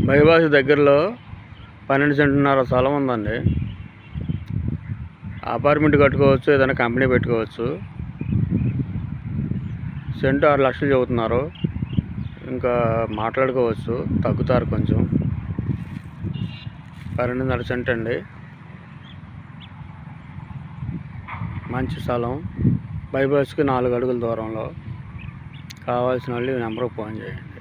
Bypass దగ్గరలో 12 సెంటున్నర స్థలం ఉందండి. అపార్ట్మెంట్ కట్టుకోవచ్చు, ఏదైనా కంపెనీ పెట్టుకోవచ్చు. సెంటు 6 లక్షలు చెబుతున్నారు. ఇంకా మాట్లాడుకోవచ్చు, తగ్గుతారు కొంచెం. 12.5 సెంట్ అండి. మంచి స్థలం. బైపాస్కి 4 అడుగుల దూరంలో. కావాల్సిన వాళ్ళు ఈ నెంబర్కి ఫోన్ చేయండి.